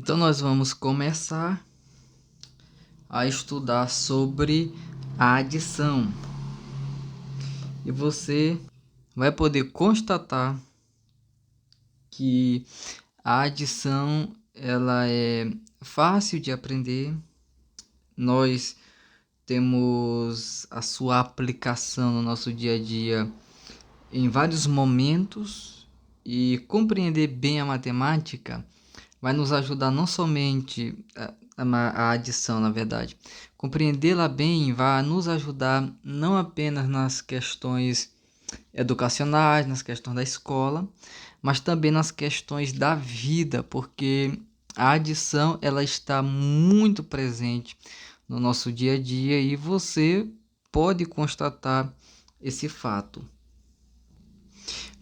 Então nós vamos começar a estudar sobre a adição. E você vai poder constatar que a adição ela é fácil de aprender. Nós temos a sua aplicação no nosso dia a dia em vários momentos, e compreender bem a matemática vai nos ajudar não somente a adição, na verdade. Compreendê-la bem vai nos ajudar não apenas nas questões educacionais, nas questões da escola, mas também nas questões da vida, porque a adição ela está muito presente no nosso dia a dia e você pode constatar esse fato.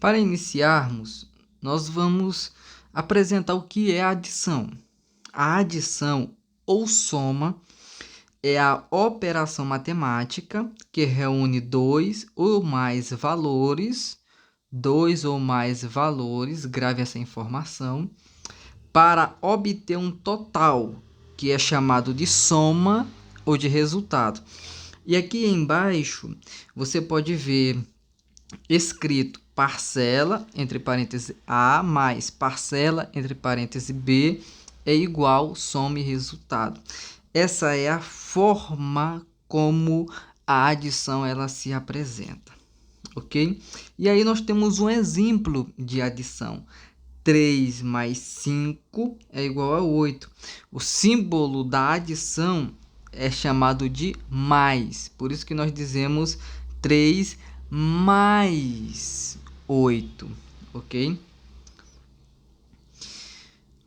Para iniciarmos, nós vamos apresentar o que é a adição. A adição ou soma é a operação matemática que reúne dois ou mais valores, grave essa informação, para obter um total, que é chamado de soma ou de resultado. E aqui embaixo você pode ver escrito parcela, entre parênteses A, mais parcela, entre parênteses B, é igual soma e resultado. Essa é a forma como a adição ela se apresenta, ok? E aí nós temos um exemplo de adição. 3 mais 5 é igual a 8. O símbolo da adição é chamado de mais. Por isso que nós dizemos 3 mais 8, ok?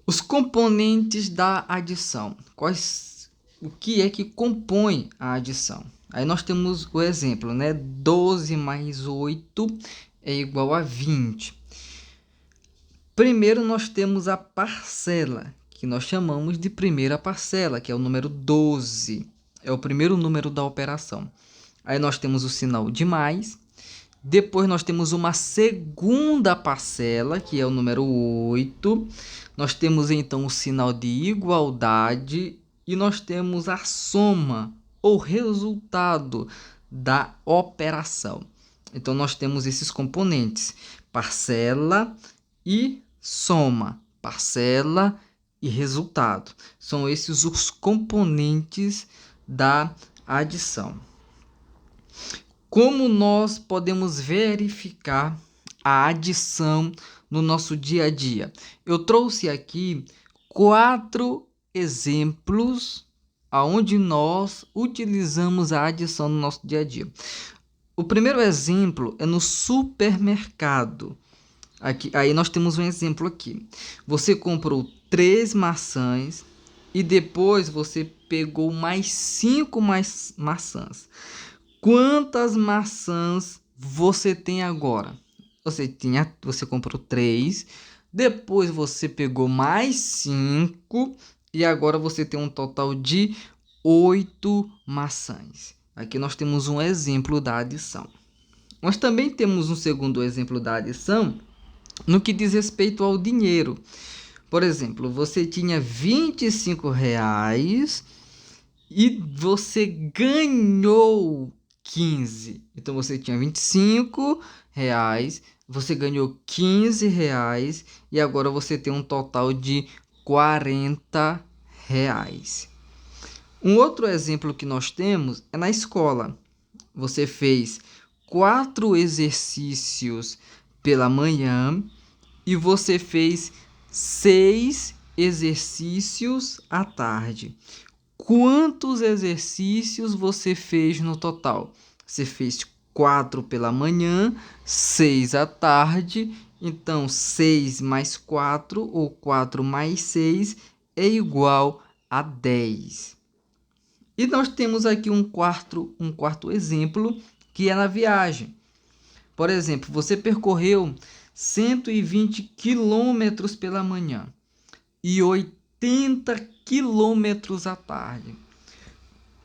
Os componentes da adição. O que é que compõe a adição? Aí nós temos o exemplo, né? 12 mais 8 é igual a 20. Primeiro nós temos a parcela, que nós chamamos de primeira parcela, que é o número 12. É o primeiro número da operação. Aí nós temos o sinal de mais. Depois nós temos uma segunda parcela, que é o número 8. Nós temos então o sinal de igualdade e nós temos a soma ou resultado da operação. Então nós temos esses componentes: parcela e soma, parcela e resultado. São esses os componentes da adição. Como nós podemos verificar a adição no nosso dia a dia? Eu trouxe aqui 4 exemplos onde nós utilizamos a adição no nosso dia a dia. O primeiro exemplo é no supermercado. Aí nós temos um exemplo aqui. Você comprou 3 maçãs e depois você pegou mais 5 maçãs. Quantas maçãs você tem agora? Você comprou 3, depois você pegou mais 5 e agora você tem um total de 8 maçãs. Aqui nós temos um exemplo da adição. Nós também temos um segundo exemplo da adição no que diz respeito ao dinheiro. Por exemplo, você tinha R$ 25 e você ganhou 15. Então você tinha R$ 25, você ganhou R$ 15 e agora você tem um total de R$ 40. Um outro exemplo que nós temos é na escola. Você fez 4 exercícios pela manhã e você fez 6 exercícios à tarde. Quantos exercícios você fez no total? Você fez 4 pela manhã, 6 à tarde. Então, 6 mais 4 ou 4 mais 6 é igual a 10. E nós temos aqui um quarto exemplo, que é na viagem. Por exemplo, você percorreu 120 quilômetros pela manhã e 80 quilômetros à tarde.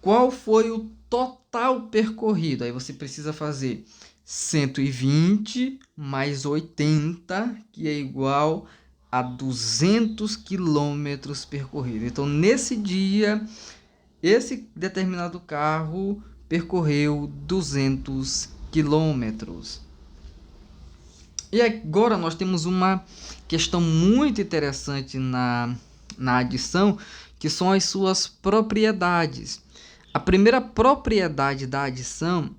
Qual foi o total percorrido? Aí você precisa fazer 120 mais 80, que é igual a 200 quilômetros percorridos. Então, nesse dia, esse determinado carro percorreu 200 quilômetros. E agora nós temos uma questão muito interessante na adição, que são as suas propriedades. A primeira propriedade da adição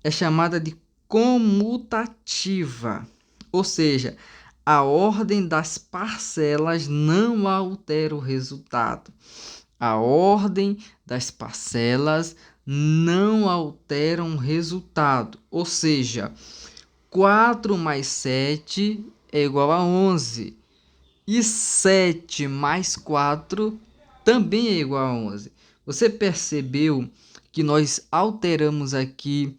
é chamada de comutativa, ou seja, a ordem das parcelas não altera o resultado. A ordem das parcelas não altera o resultado, ou seja, 4 mais 7 é igual a 11. E 7 mais 4 também é igual a 11. Você percebeu que nós alteramos aqui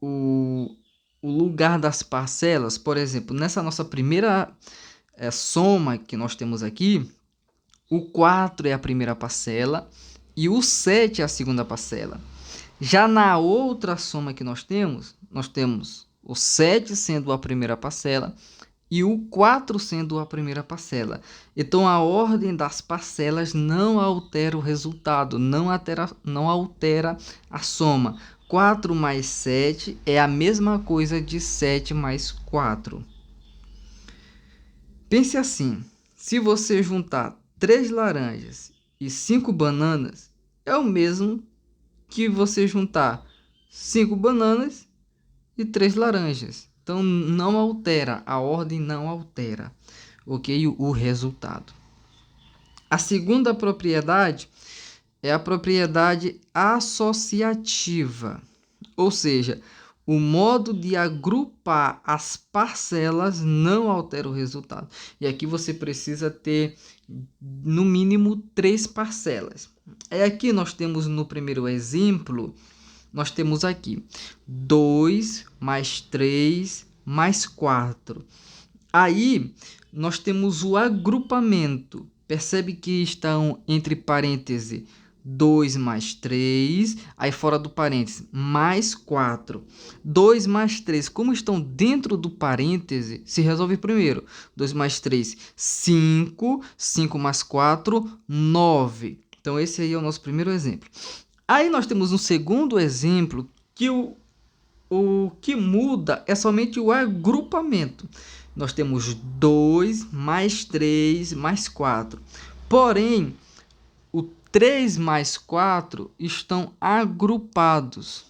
o lugar das parcelas? Por exemplo, nessa nossa primeira soma que nós temos aqui, o 4 é a primeira parcela e o 7 é a segunda parcela. Já na outra soma que nós temos o 7 sendo a primeira parcela e o 4 sendo a primeira parcela. Então, a ordem das parcelas não altera o resultado, não altera a soma. 4 mais 7 é a mesma coisa de 7 mais 4. Pense assim, se você juntar 3 laranjas e 5 bananas, é o mesmo que você juntar 5 bananas e 3 laranjas. Então, não altera, a ordem não altera, ok? O resultado. A segunda propriedade é a propriedade associativa, ou seja, o modo de agrupar as parcelas não altera o resultado. E aqui você precisa ter, no mínimo, 3 parcelas. Aqui nós temos no primeiro exemplo, nós temos aqui 2 mais 3 mais 4. Aí nós temos o agrupamento. Percebe que estão entre parênteses 2 mais 3, aí fora do parênteses, mais 4. 2 mais 3, como estão dentro do parêntese, se resolve primeiro. 2 mais 3, 5. 5 mais 4, 9. Então, esse aí é o nosso primeiro exemplo. Aí nós temos um segundo exemplo que o que muda é somente o agrupamento. Nós temos 2 mais 3 mais 4. Porém, o 3 mais 4 estão agrupados.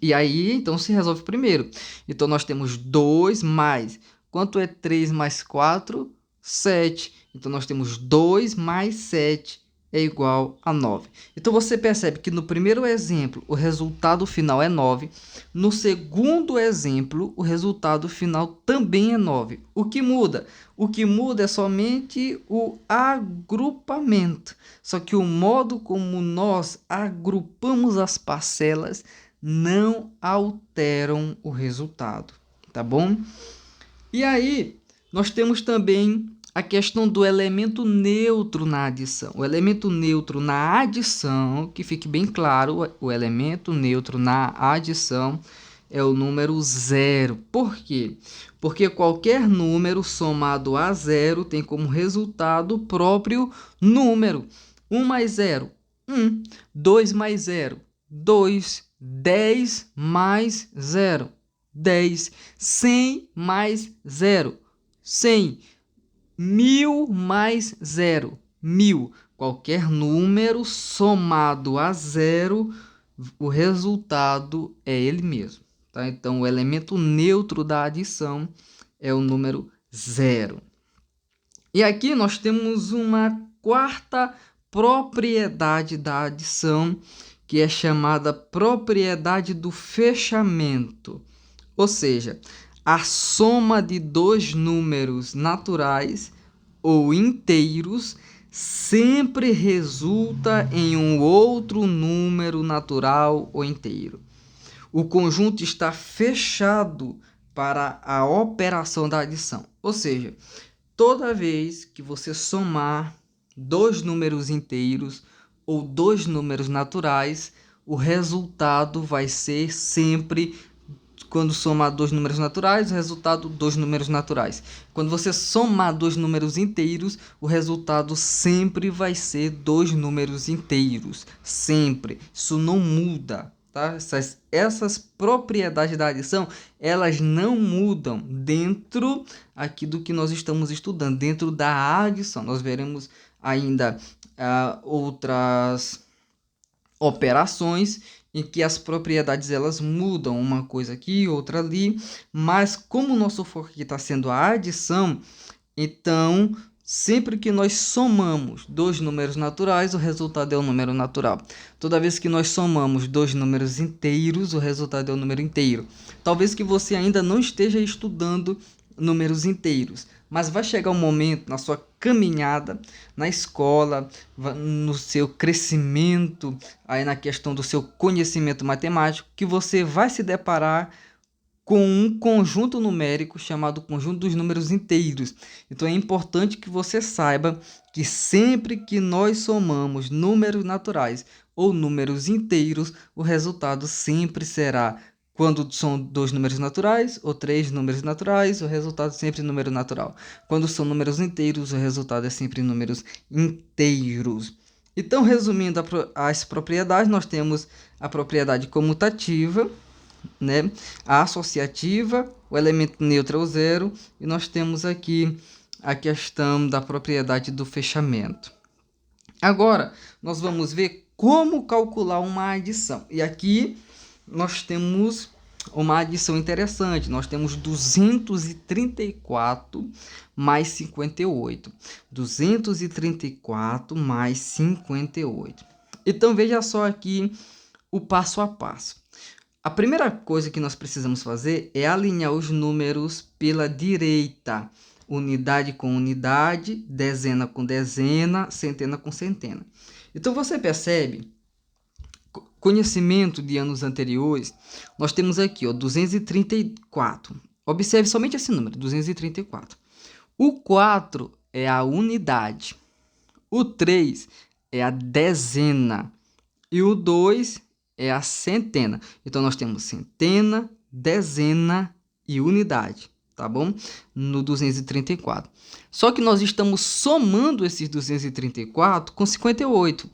E aí, então, se resolve primeiro. Então, nós temos 2 mais... Quanto é 3 mais 4? 7. Então, nós temos 2 mais 7 é igual a 9. Então, você percebe que no primeiro exemplo, o resultado final é 9. No segundo exemplo, o resultado final também é 9. O que muda? O que muda é somente o agrupamento. Só que o modo como nós agrupamos as parcelas não alteram o resultado, tá bom? E aí, nós temos também a questão do elemento neutro na adição. O elemento neutro na adição, que fique bem claro, o elemento neutro na adição é o número 0. Por quê? Porque qualquer número somado a 0 tem como resultado o próprio número. 1 mais 0, 1. 2 mais 0, 2. 10 mais 0, 10. 100 mais 0, 100. 1000 mais 0, 1000. Qualquer número somado a 0, o resultado é ele mesmo. Tá? Então, o elemento neutro da adição é o número 0. E aqui nós temos uma quarta propriedade da adição, que é chamada propriedade do fechamento. Ou seja, a soma de dois números naturais ou inteiros sempre resulta em um outro número natural ou inteiro. O conjunto está fechado para a operação da adição. Ou seja, toda vez que você somar dois números inteiros ou dois números naturais, o resultado vai ser sempre Quando somar dois números naturais, o resultado, dois números naturais. Quando você somar dois números inteiros, o resultado sempre vai ser dois números inteiros. Sempre. Isso não muda. Tá? Essas propriedades da adição, elas não mudam dentro aqui do que nós estamos estudando, dentro da adição. Nós veremos ainda outras operações em que as propriedades elas mudam, uma coisa aqui, outra ali, mas como o nosso foco aqui está sendo a adição, então sempre que nós somamos dois números naturais, o resultado é o número natural. Toda vez que nós somamos dois números inteiros, o resultado é o número inteiro. Talvez que você ainda não esteja estudando números inteiros, mas vai chegar um momento na sua caminhada, na escola, no seu crescimento, aí na questão do seu conhecimento matemático, que você vai se deparar com um conjunto numérico chamado conjunto dos números inteiros. Então é importante que você saiba que sempre que nós somamos números naturais ou números inteiros, o resultado sempre será, quando são dois números naturais ou três números naturais, o resultado é sempre número natural. Quando são números inteiros, o resultado é sempre números inteiros. Então, resumindo as propriedades, nós temos a propriedade comutativa, né? A associativa, o elemento neutro é o zero, e nós temos aqui a questão da propriedade do fechamento. Agora, nós vamos ver como calcular uma adição. E aqui nós temos uma adição interessante. Nós temos 234 mais 58. 234 mais 58. Então, veja só aqui o passo a passo. A primeira coisa que nós precisamos fazer é alinhar os números pela direita. Unidade com unidade, dezena com dezena, centena com centena. Então, você percebe, conhecimento de anos anteriores, nós temos aqui, ó, 234. Observe somente esse número, 234. O 4 é a unidade. O 3 é a dezena. E o 2 é a centena. Então, nós temos centena, dezena e unidade, tá bom? No 234. Só que nós estamos somando esses 234 com 58.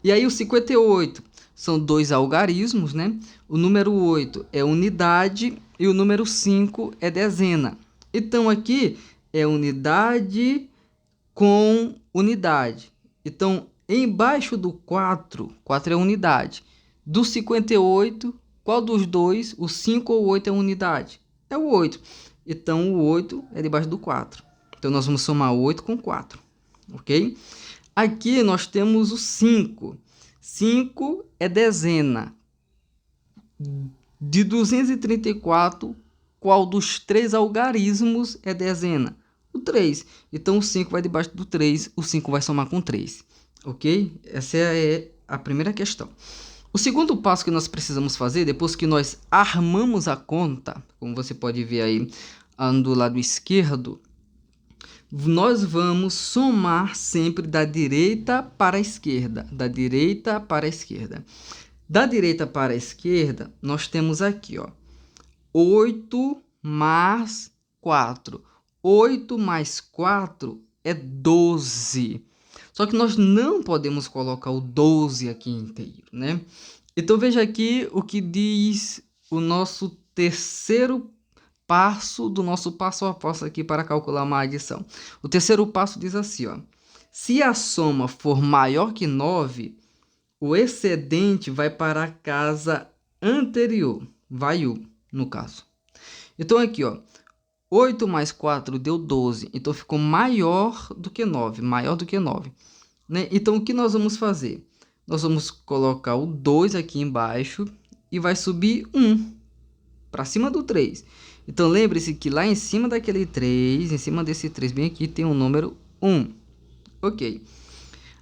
E aí, o 58 são dois algarismos, né? O número 8 é unidade e o número 5 é dezena. Então, aqui é unidade com unidade. Então, embaixo do 4 é unidade. Do 58, qual dos dois, o 5 ou o 8 é unidade? É o 8. Então, o 8 é debaixo do 4. Então, nós vamos somar 8 com 4, ok? Aqui nós temos o 5. 5 é dezena. De 234, qual dos três algarismos é dezena? O 3. Então, o 5 vai debaixo do 3, o 5 vai somar com 3, ok? Essa é a primeira questão. O segundo passo que nós precisamos fazer, depois que nós armamos a conta, como você pode ver aí do lado esquerdo, nós vamos somar sempre da direita para a esquerda. Da direita para a esquerda. Da direita para a esquerda, nós temos aqui, ó, 8 mais 4. 8 mais 4 é 12. Só que nós não podemos colocar o 12 aqui inteiro, né? Então, veja aqui o que diz o nosso terceiro passo do nosso passo a passo aqui para calcular uma adição. O terceiro passo diz assim, ó. Se a soma for maior que 9, o excedente vai para a casa anterior. Vai o, no caso. Então, aqui, ó. 8 mais 4 deu 12. Então, ficou maior do que 9. Maior do que 9. Né? Então, o que nós vamos fazer? Nós vamos colocar o 2 aqui embaixo e vai subir 1 para cima do 3. Então, lembre-se que lá em cima daquele 3, em cima desse 3 bem aqui, tem o número 1. Ok.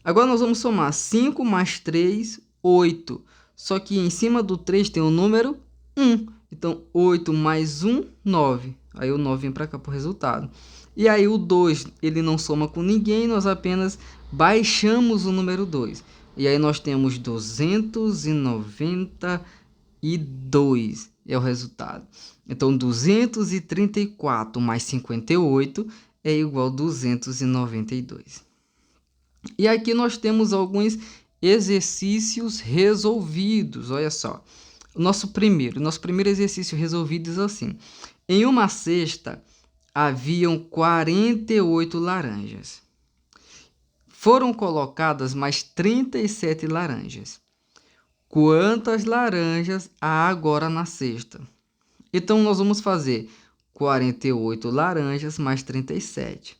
Agora, nós vamos somar 5 mais 3, 8. Só que em cima do 3 tem o número 1. Então, 8 mais 1, 9. Aí o 9 vem para cá para o resultado. E aí o 2, ele não soma com ninguém, nós apenas baixamos o número 2. E aí nós temos 294. 52 é o resultado. Então, 234 mais 58 é igual a 292. E aqui nós temos alguns exercícios resolvidos. Olha só. O nosso primeiro exercício resolvido diz assim: em uma cesta haviam 48 laranjas. Foram colocadas mais 37 laranjas. Quantas laranjas há agora na cesta? Então, nós vamos fazer 48 laranjas mais 37.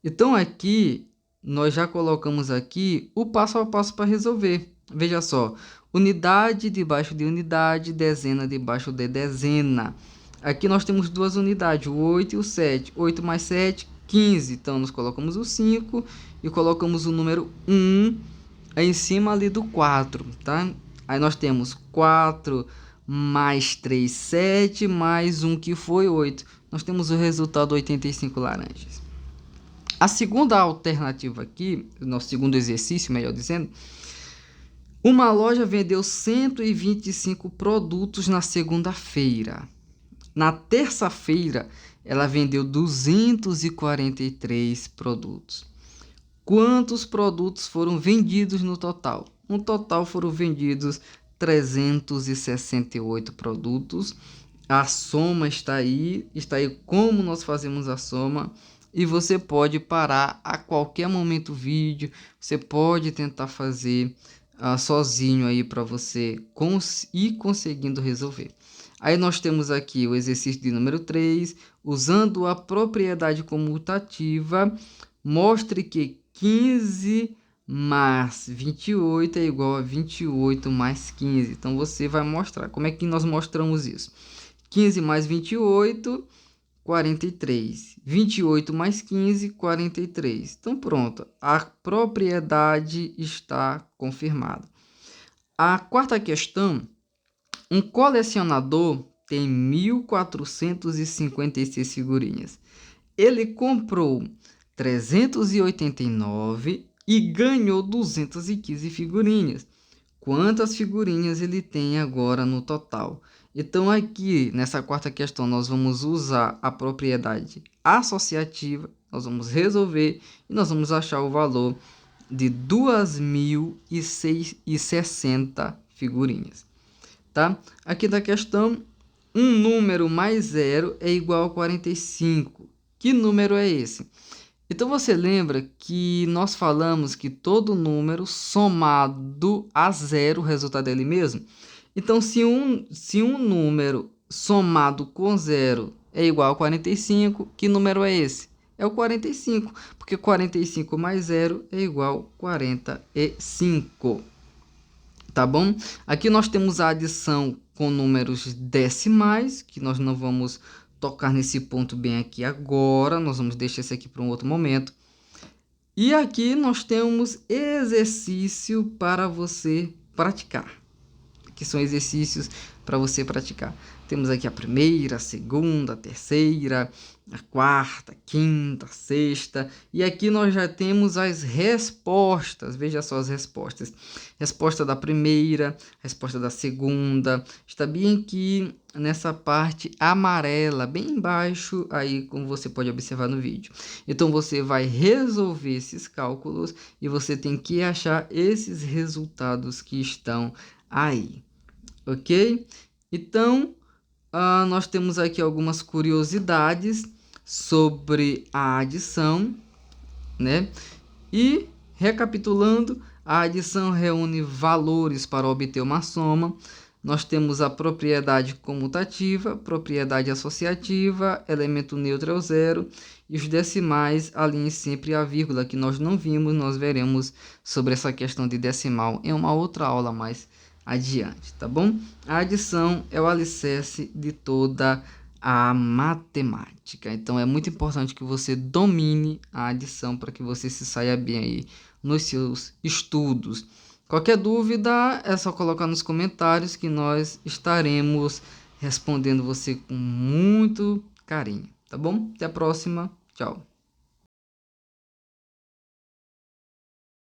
Então, aqui, nós já colocamos aqui o passo a passo para resolver. Veja só, unidade debaixo de unidade, dezena debaixo de dezena. Aqui nós temos duas unidades, o 8 e o 7. 8 mais 7, 15. Então, nós colocamos o 5 e colocamos o número 1 em cima ali do 4, tá? Aí nós temos 4 mais 3, 7, mais 1 que foi 8. Nós temos o resultado 85 laranjas. A segunda alternativa aqui, o nosso segundo exercício, melhor dizendo, uma loja vendeu 125 produtos na segunda-feira. Na terça-feira, ela vendeu 243 produtos. Quantos produtos foram vendidos no total? No total foram vendidos 368 produtos. A soma está aí como nós fazemos a soma. E você pode parar a qualquer momento o vídeo. Você pode tentar fazer sozinho aí para você ir conseguindo resolver. Aí nós temos aqui o exercício de número 3. Usando a propriedade comutativa, mostre que 15 mais 28 é igual a 28 mais 15. Então, você vai mostrar. Como é que nós mostramos isso? 15 mais 28, 43. 28 mais 15, 43. Então, pronto. A propriedade está confirmada. A quarta questão. Um colecionador tem 1.456 figurinhas. Ele comprou 389 e ganhou 215 figurinhas. Quantas figurinhas ele tem agora no total? Então, aqui nessa quarta questão, nós vamos usar a propriedade associativa, nós vamos resolver e nós vamos achar o valor de 2.060 figurinhas. Tá? Aqui da questão, um número mais 0 é igual a 45. Que número é esse? Então, você lembra que nós falamos que todo número somado a 0, o resultado é ele mesmo? Então, se um número somado com 0 é igual a 45, que número é esse? É o 45, porque 45 mais 0 é igual a 45. Tá bom? Aqui nós temos a adição com números decimais, que nós não vamos tocar nesse ponto bem aqui agora, nós vamos deixar esse aqui para um outro momento. E aqui nós temos exercício para você praticar, que são exercícios para você praticar. Temos aqui a primeira, a segunda, a terceira, a quarta, a quinta, a sexta. E aqui nós já temos as respostas. Veja só as respostas. Resposta da primeira, resposta da segunda. Está bem aqui nessa parte amarela, bem embaixo, aí como você pode observar no vídeo. Então, você vai resolver esses cálculos e você tem que achar esses resultados que estão aí. Ok? Então, nós temos aqui algumas curiosidades sobre a adição, né? E, recapitulando, a adição reúne valores para obter uma soma. Nós temos a propriedade comutativa, propriedade associativa, elemento neutro é o 0, e os decimais alinhem sempre a vírgula, que nós não vimos, nós veremos sobre essa questão de decimal em uma outra aula mais adiante, tá bom? A adição é o alicerce de toda a matemática. Então, é muito importante que você domine a adição para que você se saia bem aí nos seus estudos. Qualquer dúvida é só colocar nos comentários que nós estaremos respondendo você com muito carinho, tá bom? Até a próxima. Tchau.